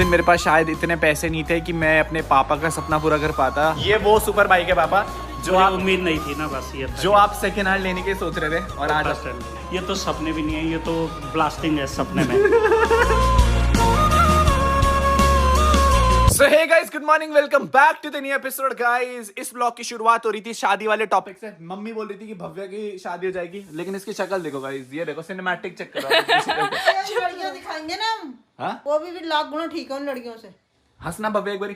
दिन मेरे पास शायद इतने पैसे नहीं थे कि मैं अपने पापा का सपना पूरा कर पाता। ये वो सुपर बाइक है पापा जो आप उम्मीद नहीं थी ना, बस ये जो आप सेकेंड हैंड लेने की सोच रहे थे और आज ये तो सपने भी नहीं है, ये तो ब्लास्टिंग है सपने में। So hey guys, good morning, welcome back to the new episode guys। इस ब्लॉग की शुरुआत हो रही थी शादी वाले टॉपिक से। मम्मी बोल रही थी कि भव्या की शादी हो जाएगी, लेकिन इसकी शक्ल देखो गाइस, ये देखो सिनेमैटिक चेक करो। लड़कियां दिखाएंगे ना हम, हाँ? वो भी लाख गुना ठीक है उन लड़कियों से। हंसना भव्या एक बारी।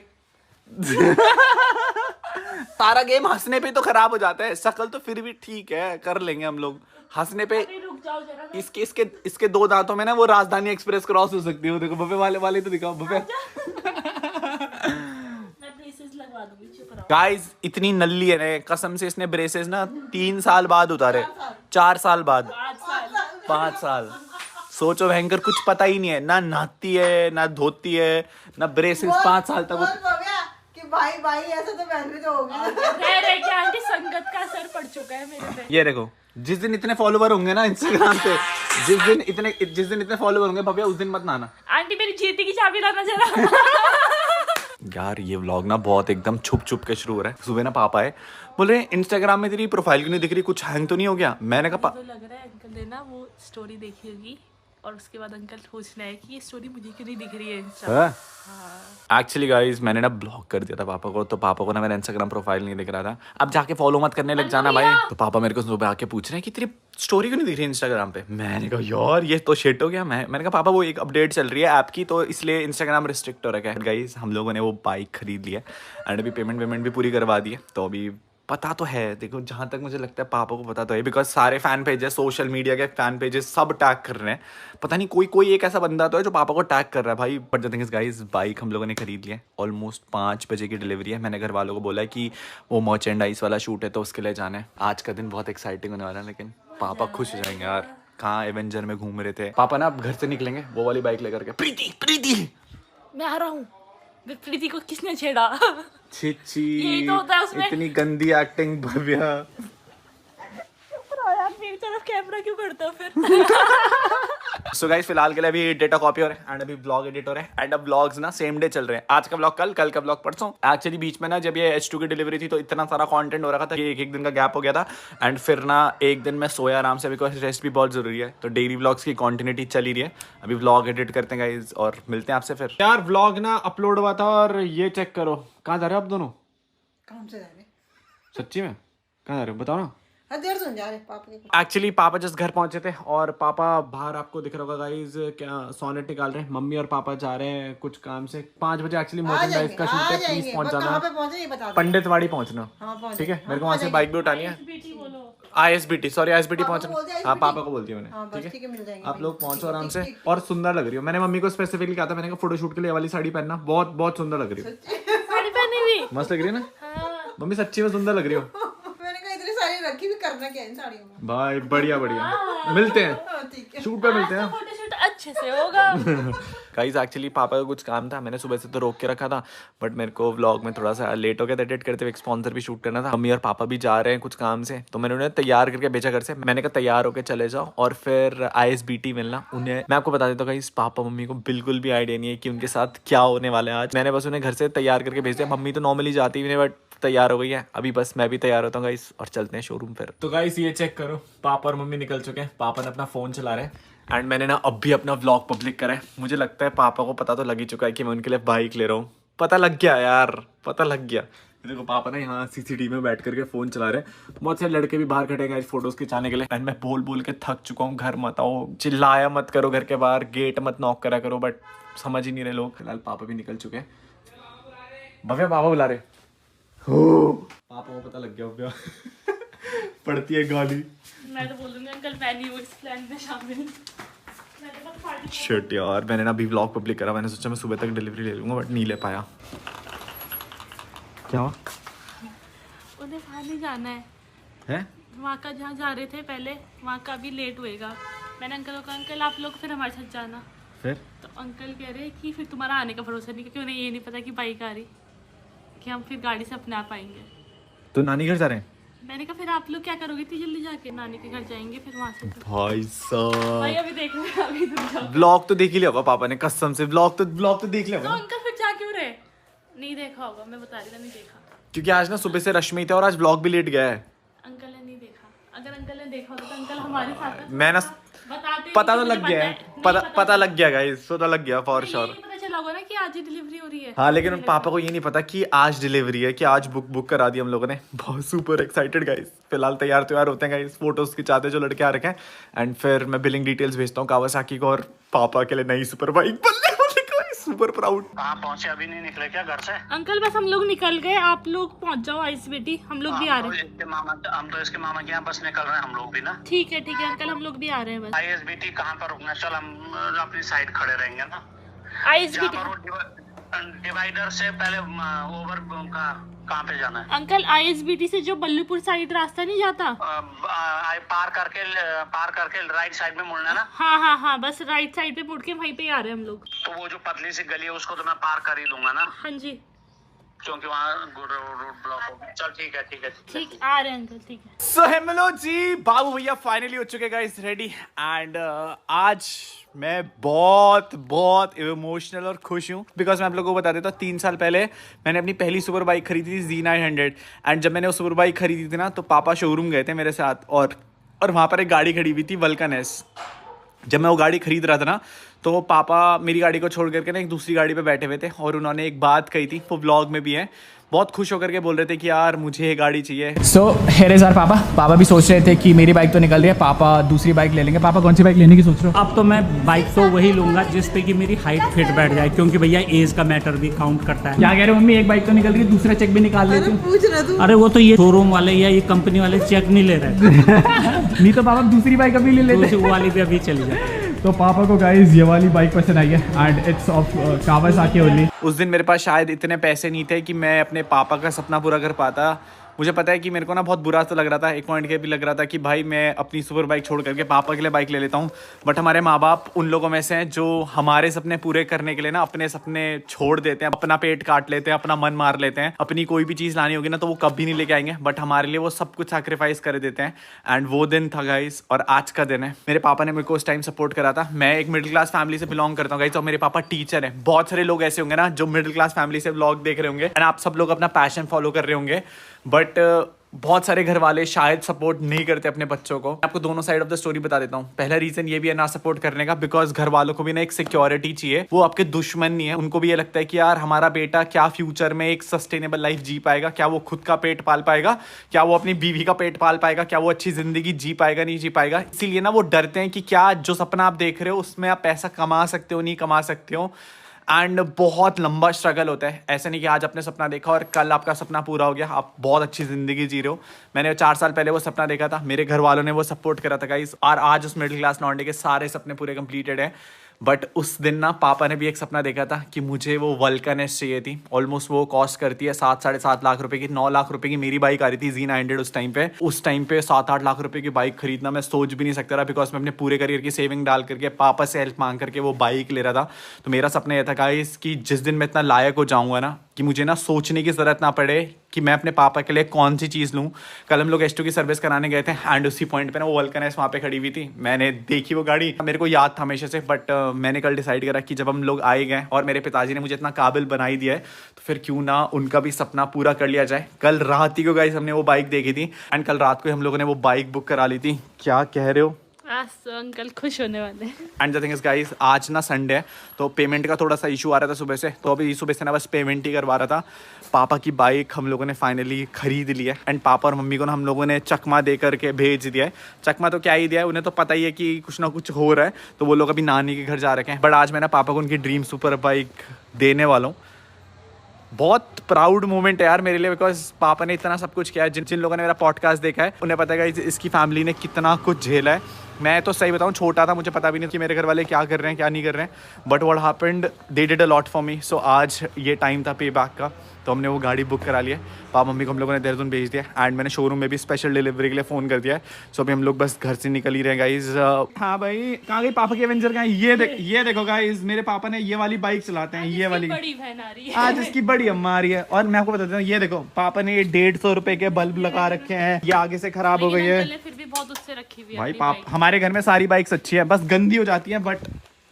सारा गेम हंसने पे तो खराब हो जाता है, शक्ल तो फिर भी ठीक है, कर लेंगे हम लोग। हंसने पे इसके दो दांतों में ना वो राजधानी एक्सप्रेस क्रॉस हो सकती है। देखो भव्या वाले तो दिखाओ भव्या। गाइस इतनी नल्ली है ना, कसम से इसने ब्रेसेस ना 3 साल बाद उतारे, 4 साल बाद, 5 साल। सोचो भयंकर, कुछ पता ही नहीं है, ना नहाती है ना धोती है ना ब्रेसेस 5 साल तक। कि भाई ऐसा तो बहन भी तो होगी। आंटी संगत का असर पड़ चुका है मेरे पे। ये देखो, जिस दिन इतने फॉलोवर होंगे ना इंस्टाग्राम पे, जिस दिन इतने फॉलोवर होंगे भव्या, उस दिन मत नहाना। आंटी मेरी जीती की चाबी लाना जरा। यार ये व्लॉग ना बहुत एकदम छुप के शुरू हो रहा है। सुबह ना पापा है, बोल रहे इंस्टाग्राम में तेरी प्रोफाइल क्यों नहीं दिख रही, कुछ हैंग तो नहीं हो गया। मैंने कहा तो लग रहा है अंकल ने ना वो स्टोरी देखी होगी और उसके बाद अंकल पूछना है कि ये स्टोरी मुझे क्यों नहीं दिख रही है इंस्टा। एक्चुअली गाइस मैंने ना ब्लॉक कर दिया था पापा को, तो पापा को ना मेरा इंस्टाग्राम प्रोफाइल नहीं दिख रहा था। अब जाके फॉलो मत करने लग जाना भाई। तो पापा मेरे को सुबह आके पूछ रहे हैं कि तेरी स्टोरी क्यों नहीं दिख रही इंस्टाग्राम पे। मैंने कहा यार ये तो शिट हो गया। मैंने कहा पापा वो एक अपडेट चल रही है ऐप की, तो इसलिए इंस्टाग्राम रिस्ट्रिक्ट हो रखा है। गाइस हम लोगों ने वो बाइक खरीद लिया एंड अभी पेमेंट भी पूरी करवा दी है, तो अभी पता तो है, देखो जहाँ तक मुझे लगता है पापा को पता तो है, बिकॉज सारे फैन पेजेस, सोशल मीडिया के फैन पेजेस सब टैग कर रहे हैं। पता नहीं कोई एक ऐसा बंदा तो है जो पापा को टैग कर रहा है भाई। But the thing is guys, bike हम लोगों ने खरीद लिया है, ऑलमोस्ट 5 बजे की डिलीवरी है। मैंने घर वालों को बोला है कि वो मर्चेंडाइज वाला शूट है तो उसके लिए जाना है। आज का दिन बहुत एक्साइटिंग होने वाला है, लेकिन पापा खुश हो जाएंगे यार। कहाँ एवेंजर में घूम रहे थे पापा ना, अब घर से निकलेंगे वो वाली बाइक लेकर के। प्रीति मैं आ रहा हूँ। प्रीति को किसने छेड़ा? छी यही तो होता है उसमें। इतनी गंदी एक्टिंग भव्या। यार मेरी तरफ कैमरा क्यों करता फिर? सो गाइस फिलहाल के लिए अभी डेटा कॉपी हो रहा है एंड अभी ब्लॉग एडिट हो रहा है एंड अब ब्लॉग्स ना सेम डे चल रहे हैं। आज का ब्लॉग कल का ब्लॉग परसों। एक्चुअली बीच में ना जब ये H2 की डिलीवरी थी तो इतना सारा कंटेंट हो रहा था कि एक दिन का गैप हो गया था एंड फिर ना एक दिन मैं सोया आराम से, बिकॉज रेस्ट भी बहुत जरूरी है। तो डेली ब्लॉग्स की कंटिन्यूटी चल ही रही है। अभी ब्लॉग एडिट करते हैं गाइस और मिलते हैं आपसे फिर। यार ब्लॉग ना अपलोड हुआ था और ये चेक करो, कहाँ जा रहे हो आप दोनों? काम से जा रहे? सच्ची में कहाँ जा रहे हो बताओ ना। देर सुन जा रहे पापा के। एक्चुअली पापा जस्ट घर पहुंचे थे और पापा बाहर, आपको दिख रहा होगा गाइस, क्या सोनेट निकाल रहे हैं। मम्मी और पापा जा रहे हैं कुछ काम से। 5 बजे एक्चुअली मर्चेंडाइज का शूट है, प्लीज पहुंच जाना। पंडितवाड़ी पहुंचना, ठीक है? मेरे को वहां से बाइक भी उठानी है। ISBT पहुंचना। हाँ पापा को बोलती हूँ मैंने, ठीक है? आप लोग पहुंचो आराम से। और सुंदर लग रही हो, मैंने मम्मी को स्पेसिफिकली कहा था, मैंने कहा फोटोशूट के लिए वाली साड़ी पहनना, बहुत सुंदर लग रही हो। साड़ी पहनी हुई मस्त लग रही है ना मम्मी, सच्ची में सुंदर लग रही हो। रखी भी करना क्या इन साड़ियों में भाई बढ़िया मिलते हैं शूट पे, मिलते हैं। फोटोशूट अच्छे से होगा। गाइस एक्चुअली पापा का कुछ काम था, मैंने सुबह से तो रोक के रखा था, बट मेरे को व्लॉग में थोड़ा सा लेट हो गया था एडिट करते हुए। एक स्पॉन्सर भी शूट करना था। मम्मी और पापा भी जा रहे हैं कुछ काम से, तो मैंने उन्हें तैयार करके भेजा घर से। मैंने कहा तैयार होकर चले जाओ और फिर ISBT मिलना उन्हें। मैं आपको बता देता हूँ गाइस, पापा मम्मी को बिल्कुल भी आइडिया नहीं है कि उनके साथ क्या होने वाला है आज। मैंने बस उन्हें घर से तैयार करके भेज दिया। मम्मी तो नॉर्मली जाती भी नहीं, बट तैयार हो गई है। अभी बस मैं भी तैयार होता हूँ गाइस और चलते हैं शोरूम फिर। तो गाइस ये चेक करो, पापा और मम्मी निकल चुके हैं। पापा ने अपना फोन चला रहे हैं एंड मैंने ना अब भी अपना व्लॉग पब्लिक करा है। मुझे लगता है पापा को पता तो लग ही चुका है कि मैं उनके लिए बाइक ले रहा हूँ। पता लग गया यार, पता लग गया। देखो पापा ना यहाँ CCTV में बैठ करके फोन चला रहे हैं। बहुत से लड़के भी बाहर खड़े हैं फोटोज खिंचाने के लिए एंड मैं बोल के थक चुका हूँ। घर मत आओ, चिल्लाया मत करो घर के बाहर, गेट मत नॉक करा करो, बट समझ ही नहीं रहे लोग। फिलहाल पापा भी निकल चुके हैं। भव्या पापा बुला रहे। पापा को पता लग गया भव्या। पड़ती है गाली। मैं तो बोलूंगी अंकल मैं नहीं हूँ इस प्लान में शामिल। शिट यार, मैंने ना अभी व्लॉग पब्लिक करा। मैंने सोचा मैं सुबह तक डिलीवरी ले लूंगा, बट नहीं ले पाया। क्या हुआ? उन्हें वहाँ नहीं जाना है? वहाँ का जहाँ जा रहे थे पहले, वहाँ का भी लेट होएगा। मैंने अंकल को कहा अंकल आप लोग फिर हमारे साथ जाना। फिर तो अंकल कह रहे कि फिर तुम्हारा आने का भरोसा नहीं, क्योंकि उन्हें ये नहीं पता कि बाइक आ रही, कि हम फिर गाड़ी से अपने आप आएंगे। तो नानी घर जा रहे हैं? मैंने कहा फिर आप लोग क्या करोगे इतनी जल्दी जाके? नानी के घर जाएंगे फिर वहाँ से। भाई साहब भाई अभी देख रहे हैं, अभी रुक जाओ। व्लॉग तो देख ही लिया होगा पापा ने, कसम से व्लॉग तो देख लिया तो होगा ना। अंकल फिर जा क्यों रहे? नहीं देखा होगा, मैं बता रही था नहीं देखा। क्योंकि आज ना सुबह से रश में ही थे और आज व्लॉग भी लेट गया है। अंकल ने नहीं देखा। अगर अंकल ने देखा होता तो अंकल हमारे साथ है। मैं ना बताते पता नहीं, तो मुझे लग गया है, नहीं पता लग गया गाइस, पता लग गया फॉर ये श्योर। नहीं पता चला होगा ना कि आज ही डिलीवरी हो रही है। हाँ लेकिन पापा को ये नहीं पता कि आज डिलीवरी है, कि आज बुक करा दी हम लोगों ने। बहुत सुपर एक्साइटेड गाइस। फिलहाल तैयार होते हैं गाइस, फोटोज खिंचाते जो लड़के आ रखे हैं, एंड फिर मैं बिलिंग डिटेल्स भेजता हूँ कावासाकी को, और पापा के लिए नई सुपर बाइक बनने वाली गाइस, सुपर प्राउड। कहाँ पहुँचे? अभी नहीं निकले क्या घर से? अंकल बस हम लोग निकल गए, आप लोग पहुंच जाओ आइस बेटी, हम लोग भी आ रहे हैं। हम तो इसके मामा के यहाँ बस निकल रहे हैं हम लोग भी ना। ठीक है अंकल, हम लोग भी आ रहे हैं बस। ISBT कहाँ पर रुकना? चल हम अपनी साइड खड़े रहेंगे ना। आइस जहाँ बेटी पर वो डिवाइडर से पहले ओवर का कहाँ पे जाना है? अंकल ISBT से जो बल्लूपुर साइड रास्ता नहीं जाता? पार करके राइट साइड में मुड़ना है ना। हाँ बस राइट साइड पे मुड़ के वहीं पे आ रहे हैं हम लोग। तो वो जो पतली सी गली है उसको तो मैं पार कर ही दूंगा ना, हाँ जी क्योंकि वहाँ रोड ब्लॉक होगा। चल ठीक है ठीक, आ रहे हैं अंकल, ठीक है। सो हेलो जी, बाबू भैया फाइनली हो चुके गाइस रेडी, एंड आज मैं बहुत इमोशनल और खुश हूँ, बिकॉज मैं आप लोगों को बता देता हूँ 3 साल पहले मैंने अपनी पहली सुपर बाइक खरीदी थी Z900, एंड जब मैंने वो सुपर बाइक खरीदी थी ना तो पापा शोरूम गए थे मेरे साथ, और वहाँ पर एक गाड़ी खड़ी हुई थी वल्कन एस। जब मैं वो गाड़ी खरीद रहा था ना तो पापा मेरी गाड़ी को छोड़ करके ना एक दूसरी गाड़ी पे बैठे हुए थे, और उन्होंने एक बात कही थी, वो व्लॉग में भी है, बहुत खुश होकर के बोल रहे थे कि यार मुझे ये गाड़ी चाहिए। सो हेरे सर पापा भी सोच रहे थे कि मेरी बाइक तो निकल रही है, पापा दूसरी बाइक ले लेंगे। पापा कौन सी बाइक लेने की सोच रहे हो? अब तो मैं बाइक तो वही लूंगा जिस पे कि मेरी हाइट फिट बैठ जाए, क्योंकि भैया एज का मैटर भी काउंट करता है। क्या कह रहे हो मम्मी, एक बाइक तो निकल रही है, दूसरा चेक भी निकाल लेते हो। पूछ रहा तू। अरे वो तो ये शोरूम वाले या ये कंपनी वाले चेक नहीं ले रहे। नहीं तो पापा दूसरी बाइक अभी ले लेते। वो वाली भी अभी चली जाए। तो पापा को गाइस ये वाली बाइक पसंद आई है, and it's of Kawasaki only. उस दिन मेरे पास शायद इतने पैसे नहीं थे कि मैं अपने पापा का सपना पूरा कर पाता। मुझे पता है कि मेरे को ना बहुत बुरा तो लग रहा था, एक पॉइंट के भी लग रहा था कि भाई मैं अपनी सुपर बाइक छोड़ करके पापा के लिए बाइक ले लेता हूँ, बट हमारे माँ बाप उन लोगों में से हैं जो हमारे सपने पूरे करने के लिए ना अपने सपने छोड़ देते हैं, अपना पेट काट लेते हैं, अपना मन मार लेते हैं। अपनी कोई भी चीज़ लानी होगी ना तो वो कभी नहीं लेके आएंगे, बट हमारे लिए वो सब कुछ सैक्रिफाइस कर देते हैं। एंड वो दिन था गाइस, और आज का दिन है। मेरे पापा ने मेरे को उस टाइम सपोर्ट करा था। मैं एक मिडिल क्लास फैमिली से बिलोंग करता हूँ गाइस, और मेरे पापा टीचर हैं। बहुत सारे लोग ऐसे होंगे ना जो मिडिल क्लास फैमिली से व्लॉग देख रहे होंगे, एंड आप सब लोग अपना पैशन फॉलो कर रहे होंगे, बट बहुत सारे घर वाले शायद सपोर्ट नहीं करते अपने बच्चों को। आपको दोनों साइड ऑफ द स्टोरी बता देता हूँ। पहला रीजन ये भी है ना सपोर्ट करने का, बिकॉज घर वालों को भी ना एक सिक्योरिटी चाहिए। वो आपके दुश्मन नहीं है, उनको भी ये लगता है कि यार हमारा बेटा क्या फ्यूचर में एक सस्टेनेबल लाइफ जी पाएगा, क्या वो खुद का पेट पाल पाएगा, क्या वो अपनी बीवी का पेट पाल पाएगा, क्या वो अच्छी जिंदगी जी पाएगा नहीं जी पाएगा। इसीलिए ना वो डरते हैं कि क्या जो सपना आप देख रहे हो उसमें आप पैसा कमा सकते हो नहीं कमा सकते हो। एंड बहुत लंबा स्ट्रगल होता है। ऐसा नहीं कि आज आपने सपना देखा और कल आपका सपना पूरा हो गया, आप बहुत अच्छी ज़िंदगी जी रहे हो। मैंने 4 साल पहले वो सपना देखा था, मेरे घर वालों ने वो सपोर्ट करा था गाइस, और आज उस मिडिल क्लास लौंडे के सारे सपने पूरे कंप्लीटेड हैं। बट उस दिन ना पापा ने भी एक सपना देखा था कि मुझे वो वल्कन एस चाहिए थी। ऑलमोस्ट वो कॉस्ट करती है 7-7.5 लाख रुपए की। 9 लाख रुपए की मेरी बाइक आ रही थी Z900 उस टाइम पे 7-8 लाख रुपए की बाइक खरीदना मैं सोच भी नहीं सकता था, बिकॉज मैं अपने पूरे करियर की सेविंग डाल करके पापा से हेल्प मांग करके वो बाइक ले रहा था। तो मेरा सपना यह था गाइस कि जिस दिन मैं इतना लायक हो जाऊंगा ना कि मुझे ना सोचने की जरूरत ना पड़े कि मैं अपने पापा के लिए कौन सी चीज़ लूँ। कल हम लोग S2 की सर्विस कराने गए थे, एंड उसी पॉइंट पे ना वो वल्कन एस वहाँ पे खड़ी हुई थी। मैंने देखी वो गाड़ी, मेरे को याद था हमेशा से, बट मैंने कल डिसाइड करा कि जब हम लोग आए गए और मेरे पिताजी ने मुझे इतना काबिल बना ही दिया है तो फिर क्यों ना उनका भी सपना पूरा कर लिया जाए। कल रात ही को गाइस हमने वो बाइक देखी थी, एंड कल रात को हम लोगों ने वो बाइक बुक करा ली थी। क्या कह रहे हो? आज तो अंकल खुश होने वाले। And the thing is guys, आज ना संडे है तो पेमेंट का थोड़ा सा इशू आ रहा था सुबह से, तो अभी सुबह से ना बस पेमेंट ही करवा रहा था। पापा की बाइक हम लोगों ने फाइनली खरीद ली है, एंड पापा और मम्मी को ना हम लोगों ने चकमा दे करके भेज दिया है। चकमा तो क्या ही दिया है, उन्हें तो पता ही है कि कुछ ना कुछ हो रहा है, तो वो लोग अभी नानी के घर जा रखे हैं। बट आज मैं ना पापा को उनकी ड्रीम सुपर बाइक देने वाला हूँ। बहुत प्राउड मोमेंट है यार मेरे लिए, बिकॉज पापा ने इतना सब कुछ किया है। जिन लोगों ने मेरा पॉडकास्ट देखा है उन्हें पता है कि इसकी फैमिली ने कितना कुछ झेला है। मैं तो सही बताऊँ छोटा था, मुझे पता भी नहीं कि मेरे घर वाले क्या कर रहे हैं क्या नहीं कर रहे हैं, but what happened they did a lot for me. So आज ये टाइम था पे बैक का, तो हमने वो गाड़ी बुक करा लिया। पापा मम्मी को हम लोगों ने देहरादून भेज दिया एंड मैंने शोरूम में भी स्पेशल डिलीवरी के लिए फ़ोन कर दिया है। सो अभी हम लोग बस घर से निकल ही रहे हैं गाइज। हाँ भाई, कहाँ गई पापा की एवेंजर? कहाँ? ये देखो गाइज, मेरे पापा ने ये वाली बाइक चलाते हैं, ये वाली बड़ी बहन आ रही है आज इसकी बड़ी अम्मा आ रही है। और मैं आपको बताता हूँ, ये देखो पापा ने ये 150 रुपए के बल्ब लगा रखे हैं, ये आगे से खराब हो गई है। फिर भी बहुत उससे रखी हुई है भाई अपनी पाप बाइक। हमारे घर में सारी बाइक्स अच्छी है, बस गंदी हो जाती है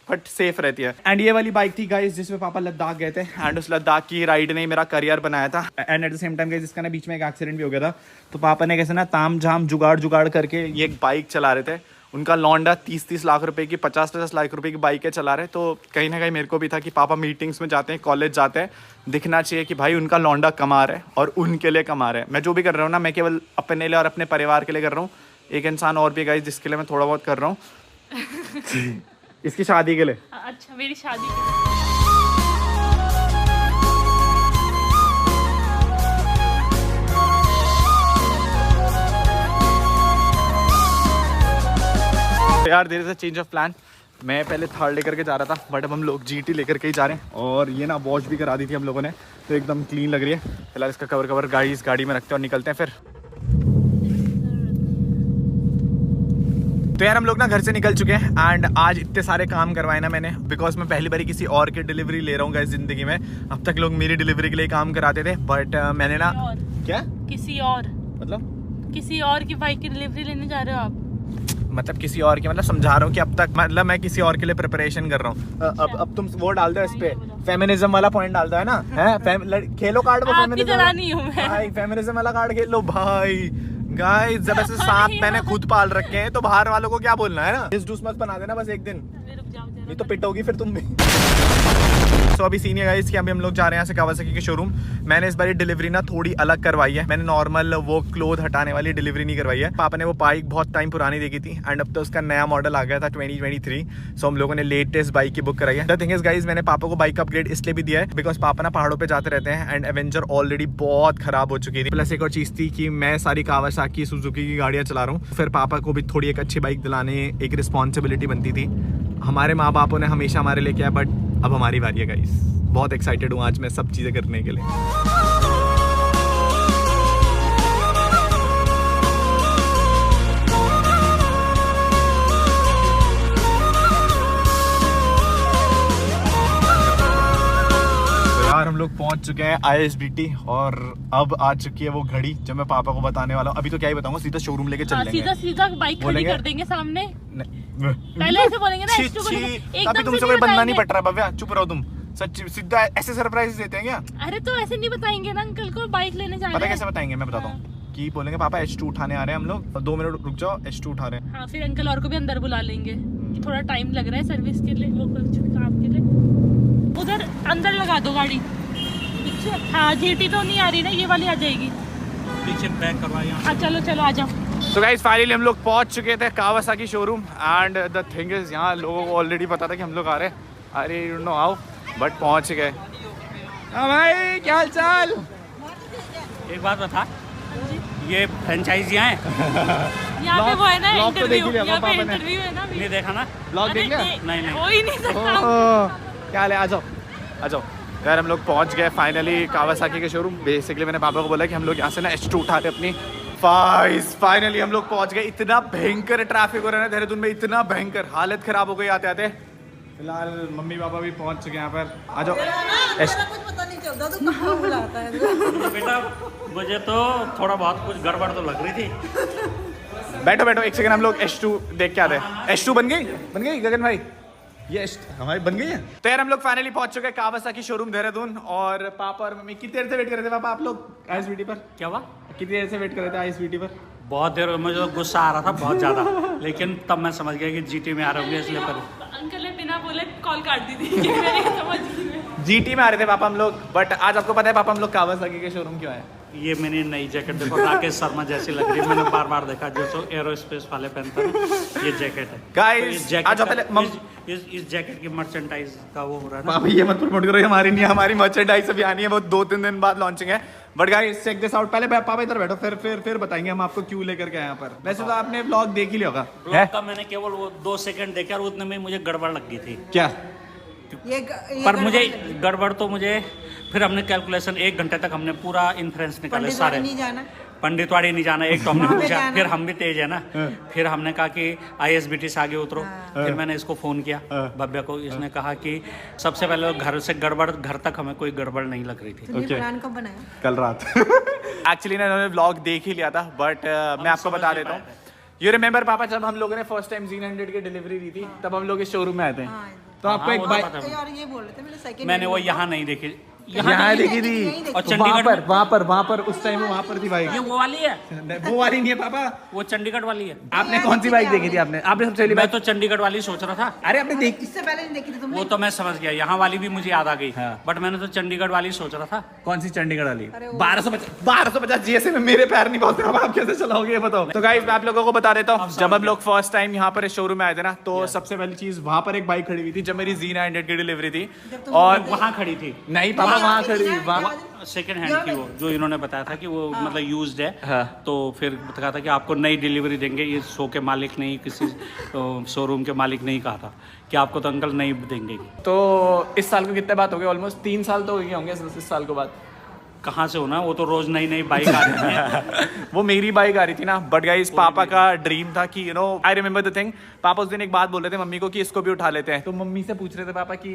बट सेफ रहती है। एंड ये वाली बाइक थी गाइस जिसमें पापा लद्दाख गए थे एंड उस लद्दाख की राइड ने मेरा करियर बनाया था। And at the same time guys इसका ना बीच में एक एक्सीडेंट भी हो गया था, तो पापा ने कैसे ना ताम झाम जुगाड़ करके ये एक बाइक चला रहे थे। उनका लौंडा 30-30 लाख रुपए की 50-50 लाख रुपए की बाइकें चला रहे, तो कहीं ना कहीं मेरे को भी था कि पापा मीटिंग्स में जाते हैं, कॉलेज जाते हैं, दिखना चाहिए कि भाई उनका लौंडा कमा रहा है और उनके लिए कमा रहा है। मैं जो भी कर रहा हूँ ना, मैं केवल अपने लिए और अपने परिवार के लिए कर रहा हूँ। एक इंसान और भी गाइस जिसके लिए मैं थोड़ा बहुत कर रहा हूँ इसकी शादी के लिए। अच्छा, मेरी शादी यार there is a change of plan. मैं पहले थर्ड लेकर के जा रहा था, बट अब हम लोग GT लेकर के ही जा रहे हैं। और ये ना वॉश भी करा दी थी हम लोगों ने, तो एकदम क्लीन लग रही है। फिलहाल इसका कवर गाड़ी में रखते हैं और निकलते हैं फिर। तो यार हम लोग ना घर से निकल चुके हैं एंड आज इतने सारे काम करवाए ना मैंने, बिकॉज मैं पहली बारी किसी और की डिलीवरी ले रहा हूँ गाइस जिंदगी में। अब तक लोग मेरी डिलीवरी के लिए काम कराते थे, बट मैंने ना क्या किसी और मतलब किसी और की बाइक की डिलीवरी लेने जा रहे हो आप? मतलब किसी और की, मतलब समझा रहा हूँ कि अब तक मतलब मैं किसी और के लिए प्रिपरेशन कर रहा हूँ। अब तुम वो डाल दो इस पे, फेमिनिज्म वाला पॉइंट डाल दो है ना, है खेलो कार्ड वो फेमिनिज्म, फेमिनिज्म वाला कार्ड खेल लो भाई। गाइस जब ऐसे सांप मैंने खुद पाल रखे हैं, तो बाहर वालों को क्या बोलना है ना, इस डूस मत बना देना बस एक दिन, ये तो पिटोगी फिर तुम भी। तो अभी सीन है गाइस कि अभी हम लोग जा रहे हैं यहाँ से कावासाकी के शोरूम। मैंने इस बारी डिलीवरी ना थोड़ी अलग करवाई है, मैंने नॉर्मल वो क्लोथ हटाने वाली डिलीवरी नहीं करवाई है। पापा ने वो बाइक बहुत टाइम पुरानी देखी थी एंड अब तो उसका नया मॉडल आ गया था 2023। सो हम लोगों ने लेटेस्ट बाइक की बुक कराई है। द थिंग इज गाइस, मैंने पापा को बाइक अपग्रेड इसलिए भी दिया है बिकॉज पापा ना पहाड़ों पे जाते रहते हैं एंड एवेंजर ऑलरेडी बहुत खराब हो चुकी थी। प्लस एक और चीज थी कि मैं सारी कावासाकी सुजुकी की गाड़ियां चला रहा हूँ, फिर पापा को भी थोड़ी एक अच्छी बाइक दिलाने एक रिस्पॉन्सिबिलिटी बनती थी। हमारे माँ बापों ने हमेशा हमारे लिए किया, बट अब हमारी बारी है गाइस। बहुत एक्साइटेड हूँ आज मैं सब चीज़ें करने के लिए। यार हम लोग पहुंच चुके हैं ISBT और अब आ चुकी है वो घड़ी जो मैं पापा को बताने वाला हूँ। अभी तो क्या ही बताऊंगा, सीधा शोरूम लेके चल लेंगे, सीधा बाइक खड़ी कर देंगे सामने। पहले ऐसे बोलेंगे ना, अभी तुमसे कोई बनना नहीं पड़ रहा भव्या, चुप रहो तुम। सच्ची सीधा ऐसे सरप्राइज देते हैं क्या? अरे तो ऐसे नहीं बताएंगे ना अंकल को बाइक लेने जा रहे हैं। पता कैसे बताएंगे, मैं बताता हूँ कि बोलेंगे पापा H2 उठाने आ रहे हैं हम लोग, 2 मिनट रुक जाओ H2 उठा रहे हैं। हाँ, फिर अंकल और को भी अंदर बुला लेंगे कि थोड़ा टाइम लग रहा है सर्विस के लिए, वो कुछ काम के लिए। उधर अंदर लगा दो गाड़ी। हाँ, GT तो नहीं आ रही ना, ये वाली आ जाएगी। पीछे बैक करवाइए। हाँ चलो चलो आ जाओ। तो गाइस फाइनली हम लोग पहुंच चुके थे Kawasaki showroom and the thing is यहाँ लोगों को ऑलरेडी पता था कि हम लोग आ रहे हैं, अरे यू नो हाउ, बट पहुंच गए। हाँ भाई क्या हाल चाल? एक बात बता, ये फ्रेंचाइजियाँ हैं यहाँ पे वो है ना ब्लॉग तो देख ही इंटरव्यू, लिया यहाँ पे पापा ने। इंटरव्यू है ना। नहीं देखा ना? ब्लॉग देख लिया? नहीं हो ही नहीं सकता। क्या हाल है, आ जाओ आ जाओ। यार हम लोग पहुंच गए फाइनली कावासाकी के शोरूम। बेसिकली मैंने पापा को बोला कि हम लोग यहाँ से ना H2 उठा रहे अपनी। फाइनली हम लोग पहुंच गए। इतना भयंकर ट्रैफिक हो रहा है ना देहरादून में, इतना भयंकर, हालत खराब हो गई आते आते। फिलहाल मम्मी पापा भी पहुंच चुके हैं यहाँ पर, आ जाओ। कुछ पता नहीं चलता तो कहाँ बुलाता है। बेटा मुझे तो थोड़ा बहुत कुछ गड़बड़ तो लग रही थी। बैठो बैठो एक सेकंड, हम लोग H2 देख के आते हैं। H2 बन गई गगन भाई, ये हमारी बन गई है। तो यार हम लोग फाइनली पहुंच चुके हैं कावासाकी शोरूम देहरादून। और पापा और मम्मी कितनी देर से वेट कर रहे थे पापा आप लोग ISBT पर? क्या हुआ? कितनी देर से वेट कर रहे थे ISBT पर? बहुत देर, मुझे तो गुस्सा आ रहा था बहुत ज़्यादा, लेकिन तब मैं समझ गया कि GT में आ रहा हूँ इसलिए पर। अंकल ने बिना बोले कॉल काट दी थी कि मैंने समझ ली। GT में आ रहे थे पापा हम लोग, बट आज आपको पता है पापा हम लोग कावासाकी के शोरूम क्यों आए? ये मेरी नई जैकेट देखो, राकेश शर्मा जैसी लग रही है। मैंने बार बार देखा जो एरोस्पेस वाले पहनते हैं, ये जैकेट है। गाइस तो आज पहले इस जैकेट की मर्चेंटाइज का वो हो रहा है ना। पापा ये मत प्रमोट करो, हमारी नहीं, हमारी मर्चेंडाइज अभी आनी है, वो 2-3 दिन बाद लॉन्चिंग है। But guys check this out. पहले पापा इधर बैठो, फिर बताएंगे हम आपको क्यों लेकर के आए यहाँ पर। वैसे तो आपने व्लॉग देख ही लिया होगा। ब्लॉग का मैंने केवल वो 2 सेकंड देखा और उतने में मुझे गड़बड़ लग गई थी। क्या? पर मुझे गड़बड़ तो मुझे फिर हमने कैलकुलेशन 1 घंटे तक हमने पूरा इन्फ्रेंस निकाले सारे। नहीं जाना, पंडितवाड़ी नहीं जाना, एक तो हमने वहाँ पे पूछा। जाना। फिर हम भी तेज है ना, फिर हमने कहा कि ISBT से आगे उतरो। फिर मैंने इसको फ़ोन किया भव्या को, इसने कहा कि सबसे पहले घर से गड़बड़, घर तक हमें कोई गड़बड़ नहीं लग रही थी। तो ये प्लान कब बनाया? कल रात। एक्चुअली ना इन्होंने व्लॉग देख ही लिया था, बट मैं आपको बता देता हूँ। यू रिमेम्बर पापा जब हम लोगों ने फर्स्ट टाइम Z100 की डिलीवरी दी थी, तब हम लोग इस शोरूम में आए थे। तो आपको एक बाइक और ये बोल रहे थे मैंने सेकंड मैंने वो यहाँ नहीं देखी, यहाँ देखी थी, और तो चंडीगढ़ वहाँ पर उस टाइम वहाँ पर थी बाइक। ये वो वाली है, वो वाली नहीं है पापा। वो चंडीगढ़ वाली है। आपने कौन सी बाइक देखी थी? आपने सबसे पहली मैं बाइक तो चंडीगढ़ वाली सोच रहा था। अरे आपने देखी? इससे पहले नहीं देखी थी तुमने? वो तो मैं समझ गया, यहाँ वाली भी मुझे याद आ गई। हाँ। बट मैंने तो चंडीगढ़ वाली सोच रहा था। कौन सी चंडीगढ़ वाली? अरे वो- 1250 GSM में मेरे पैर नहीं पहुंचते, अब आप कैसे चलाओगे ये बताओ। तो गाइस मैं आप लोगों को बता देता हूँ, जब हम लोग फर्स्ट टाइम यहाँ पर इस शोरूम में आए थे ना, तो सबसे पहली चीज वहाँ पर एक बाइक खड़ी हुई थी जब मेरी Z900 की डिलीवरी थी। और वहाँ खड़ी थी, नहीं पापा वहाँ खड़ी हुई, सेकंड हैंड थी वो, जो इन्होंने बताया था कि वो मतलब यूज्ड है। हाँ। तो फिर कहा था कि आपको नई डिलीवरी देंगे। ये शो के मालिक नहीं, किसी शोरूम के मालिक नहीं कहा था कि आपको तो अंकल नहीं देंगे। तो इस साल को कितने बात हो गए? ऑलमोस्ट 3 साल तो हो गए होंगे इस साल को बाद। कहाँ से होना, वो तो रोज नई नई बाइक आ रही है। वो मेरी बाइक आ रही थी ना। बट गाइस पापा का ड्रीम था कि you know I remember the thing, पापा उस दिन एक बात बोल रहे थे मम्मी को कि इसको भी उठा लेते हैं। तो मम्मी से पूछ रहे थे पापा कि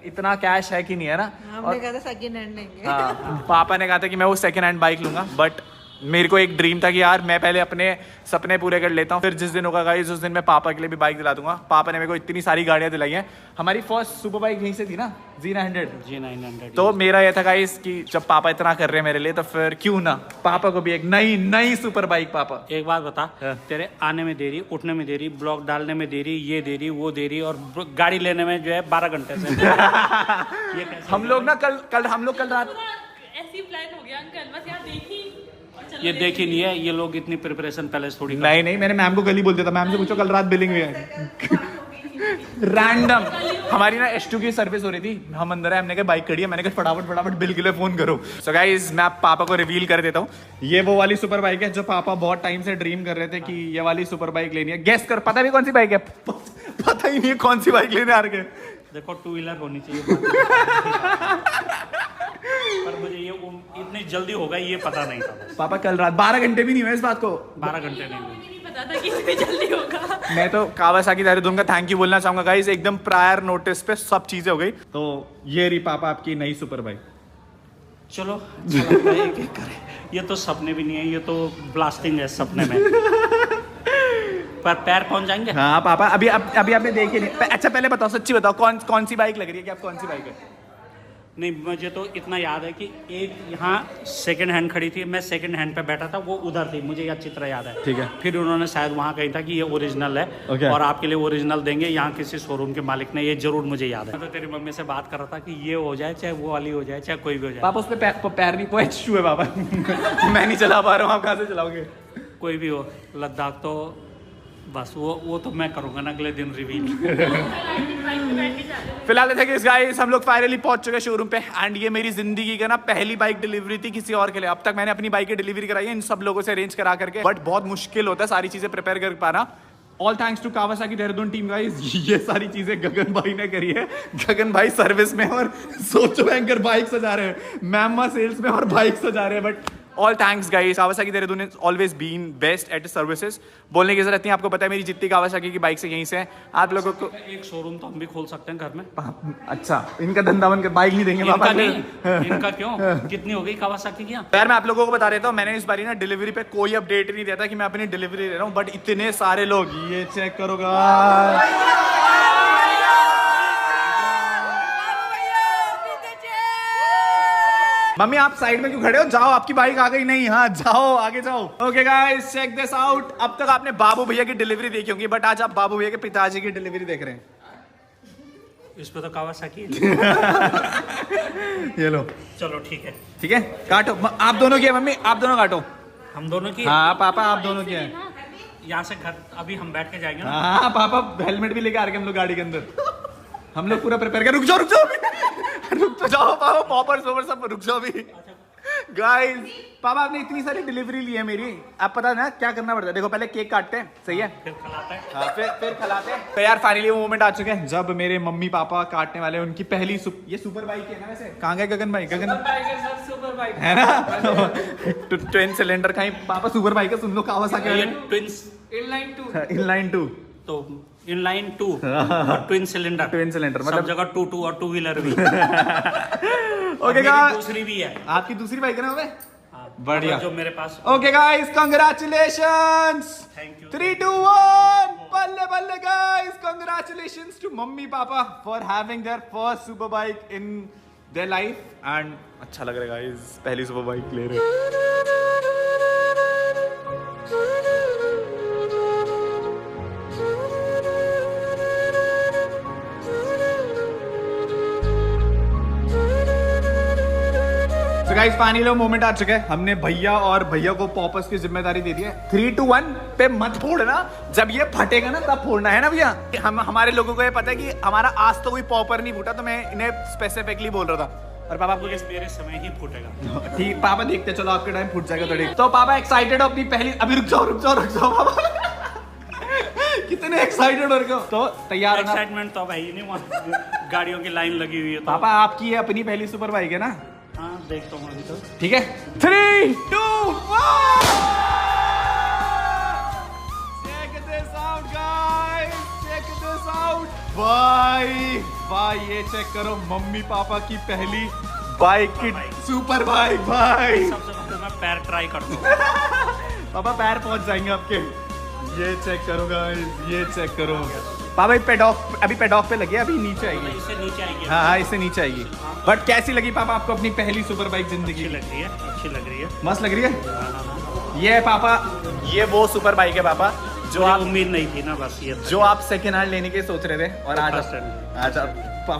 इतना कैश है कि नहीं है ना। हमने कहा था सेकंड हैंड लेंगे। हाँ, पापा ने कहा था कि मैं वो सेकंड हैंड बाइक लूंगा। बट मेरे को एक ड्रीम था कि यार मैं पहले अपने सपने पूरे कर लेता हूँ, फिर जिस दिन होगा गाइस उस दिन मैं पापा के लिए भी बाइक दिला दूंगा। पापा ने मेरे को इतनी सारी गाड़ियाँ दिलाई हैं। हमारी फर्स्ट सुपर बाइक यहीं से थी ना, Z900। G900। तो मेरा ये था गाइस कि जब पापा इतना कर रहे हैं मेरे लिए, तो फिर क्यों ना पापा को भी एक नई सुपर बाइक। पापा एक बात बता, हाँ। तेरे आने में देरी, उठने में देरी, ब्लॉग डालने में देरी, ये देरी वो देरी, और गाड़ी लेने में जो है 12 घंटे से। ये कैसे? हम लोग ना कल हम लोग कल रात ऐसी प्लान हो गया अंकल, बस यहाँ देखी और चलो। ये देखी नहीं है, ये लोग इतनी प्रिपरेशन पहले से थोड़ी नहीं मैंने मैम को कल ही बोल दिया था, मैम से पूछो कल रात बिलिंग हुई है। रैंडम हमारी ना H2 की सर्विस हो रही थी, हम अंदर है, हमने कहा बाइक खड़ी है, मैंने कहा फटाफट बिल के लिए फोन करो। सो गाइस मैं आप पापा को रिवील कर देता हूँ, ये वो वाली सुपर बाइक है जो पापा बहुत टाइम से ड्रीम कर रहे थे कि ये वाली सुपर बाइक लेनी है। गेस कर, पता भी कौन सी बाइक है? पता ही नहीं है कौन सी बाइक लेने आ रहे हैं। देखो 2 व्हीलर होनी चाहिए। पर मुझे ये इतनी जल्दी होगा ये पता नहीं था। पापा कल रात 12 घंटे भी नहीं हुए इस बात को। 12 घंटे नहीं हुए। मुझे नहीं पता था कि इतनी जल्दी होगा। मैं तो कावासाकी देहरादून का थैंक यू बोलना चाहूंगा गाइस, एकदम प्रायर नोटिस पे सब चीजें हो गई। तो ये रही पापा आपकी नई सुपर बाइक। चलो अच्छा लगता है एक एक करे। ये तो सपने भी नहीं है, ये तो ब्लास्टिंग है सपने में। पर पैर पहुंच जाएंगे। हाँ पापा अभी आपने देखी नहीं। अच्छा पहले बताओ, सच्ची बताओ कौन सी बाइक लग रही है कि आप कौन सी बाइक है? नहीं, मुझे तो इतना याद है कि एक यहाँ सेकंड हैंड खड़ी थी, मैं सेकंड हैंड पे बैठा था, वो उधर थी, मुझे अच्छी तरह याद है। ठीक है। फिर उन्होंने शायद वहाँ कही था कि ये ओरिजिनल है। Okay. और आपके लिए ओरिजिनल देंगे, यहाँ किसी शोरूम के मालिक ने, ये जरूर मुझे याद है। मैं तो तेरी मम्मी से बात कर रहा था कि ये हो जाए, चाहे वो वाली हो जाए, चाहे कोई भी हो जाए। पापा उस पे पैर नहीं, वो H2 है पापा। मैं नहीं चला पा रहा हूँ, आप कहाँ से चलाओगे? कोई भी हो, लद्दाख तो बस वो तो मैं करूँगा ना अगले दिन रिवील। फिलहाल थे गाइस हम लोग फाइनली पहुंच चुके हैं शोरूम पे। एंड ये मेरी जिंदगी का ना पहली बाइक डिलीवरी थी किसी और के लिए। अब तक मैंने अपनी बाइक की डिलीवरी कराई है इन सब लोगों से अरेंज करा करके, बट बहुत मुश्किल होता है सारी चीजें प्रिपेयर कर पाना। All thanks to Kawasaki Dehradun team guys, ये सारी चीजें गगन भाई ने करी है। गगन भाई सर्विस में और सोचो एंकर बाइक सजा रहे हैं, मैमा सेल्स में और बाइक सजा रहे हैं। But all thanks guys, Kawasaki Dehradun is always been best at services. बोलने की जरूरत नहीं, आपको पता है मेरी जितनी कावासाकी की बाइक से यहीं से हैं। आप लोगों को एक शोरूम तो हम भी खोल सकते हैं घर में। अच्छा इनका धंधा बन कर बाइक नहीं देंगे पापा? इनका नहीं, इनका क्यों? कितनी हो गई कावासाकी की? यार मैं आप लोगों को बता देता हूँ, मैंने इस बारी ना डिलीवरी पे कोई अपडेट नहीं दिया था कि मैं अपनी डिलीवरी ले रहा हूँ, बट इतने सारे लोग, ये चेक करोगा। मम्मी आप साइड में क्यों खड़े हो? जाओ, आपकी बाइक आ गई। नहीं, हाँ जाओ, आगे जाओ। Okay guys check this out. अब तक आपने बाबू भैया की डिलीवरी देखी होगी, बट आज आप बाबू भैया के पिताजी की डिलीवरी देख रहे हैं। इस पे तो कावासाकी। ये लो, चलो ठीक है, ठीक है काटो। आप दोनों की है मम्मी, आप दोनों काटो। हम दोनों की। हाँ पापा आप दोनों की है। यहाँ से घर अभी हम बैठ के जाएंगे ना। हाँ पापा हेलमेट भी लेके आ रहे हैं हम लोग गाड़ी के अंदर। हम लोग पूरा प्रिपेयर कर। रुक जाओ रुक तो जाओ पापा, पॉपर्स वॉपर्स सब रुक जाओ अभी। गाइस पापा आपने इतनी सारी डिलीवरी ली है मेरी, आप पता ना क्या करना पड़ता है। देखो पहले केक काटते हैं, सही है, फिर खिलाते हैं। हाँ, फिर खिलाते हैं। तो यार फाइनली वो मोमेंट आ चुके हैं जब मेरे मम्मी पापा काटने वाले हैं उनकी पहली ये सुपर बाइक है ना। वैसे कहाँ गए गगन भाई? गगन सुपर बाइक है ना। ट्विन सिलेंडर कहीं पापा सुपर बाइक है, सुन लो कावासाकी ये वाले। ट्विंस इनलाइन 2 तो इनलाइन 2 और ट्विन सिलेंडर मतलब सब जगह 2 और 2 व्हीलर भी। ओके मेरी गाइस, दूसरी भी है। आपकी दूसरी बाइक है ना वे? हाँ, बढ़िया। जो मेरे पास। Okay guys, congratulations. Thank you. 3 2 1 बल्ले बल्ले guys, congratulations to mummy papa for having their first super bike in their life. And अच्छा लग रहा है गाइस, पहली सुपर बाइक ले रहे हैं। तो गाइस फाइनली वो मोमेंट आ चुका है, हमने भैया और भैया को पॉपर्स की जिम्मेदारी दे दी है। 3 2 1 पे मत फोड़ना, जब ये फटेगा ना तब फोड़ना है ना भैया। हमारे लोगों को ये पता है कि हमारा आज तो कोई पॉपर नहीं फूटा, तो मैं इन्हें स्पेसिफिकली बोल रहा था। और पापा आपको ये मेरे समय ही फूटेगा। ठीक, पापा देखते चलो आपके टाइम फूट जाएगा तो ठीक। तो पापा एक्साइटेड हो अपनी पहली? अभी रुक जाओ पापा। कितने एक्साइटेड हो रहे हो? तो तैयार हो ना? एक्साइटमेंट तो अब है ही नहीं, वहाँ गाड़ियों की लाइन लगी हुई है तो। पापा आपकी है अपनी पहली सुपर बाइक है ना? हाँ देखता हूँ अभी तो। ठीक है, 3 2 1 check this out guys, check this out। भाई ये चेक करो, मम्मी पापा की पहली बाइक की सुपर बाइक भाई। सबसे पहले मैं पैर ट्राई कर दूँ। पापा पैर पहुंच जाएंगे आपके। ये चेक करो गाइस, ये चेक करो। पापा अभी पेडॉक पे लगी है, अभी नीचे आएगी। इससे नीचे आएगी। हाँ इससे नीचे आएगी। बट कैसी लगी पापा आपको अपनी पहली सुपर बाइक जिंदगी? अच्छी लग रही है। मस्त लग रही है। ये है पापा, ये वो सुपर बाइक है पापा जो आप उम्मीद नहीं थी ना, बस ये जो आप सेकेंड हैंड लेने के सोच रहे थे और आज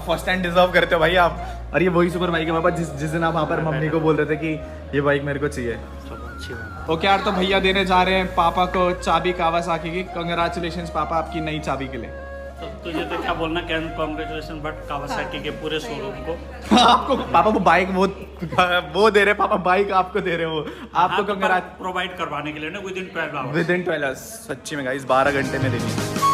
फर्स्ट हैंड डिजर्व करते हो भाई आप। और ये वही सुपर बाइक है पापा जिस दिन आप वहाँ पर मम्मी को बोल रहे थे कि ये बाइक मेरे को चाहिए। अच्छी बात। ओके यार, तो भैया देने जा रहे हैं पापा को चाबी कावासाकी की। कांग्रेचुलेशंस पापा आपकी नई चाबी के लिए। तो तुझे तो क्या बोलना, कांग्रेचुलेशन बट कावासाकी के पूरे शोरूम को। आपको पापा वो बाइक वो दे रहे पापा, बाइक आपको दे रहे हो। आपको प्रोवाइड करवाने के लिए ना with in 12 hours. With in 12 hours. सच्ची में गाइस 12 घंटे में देनी है।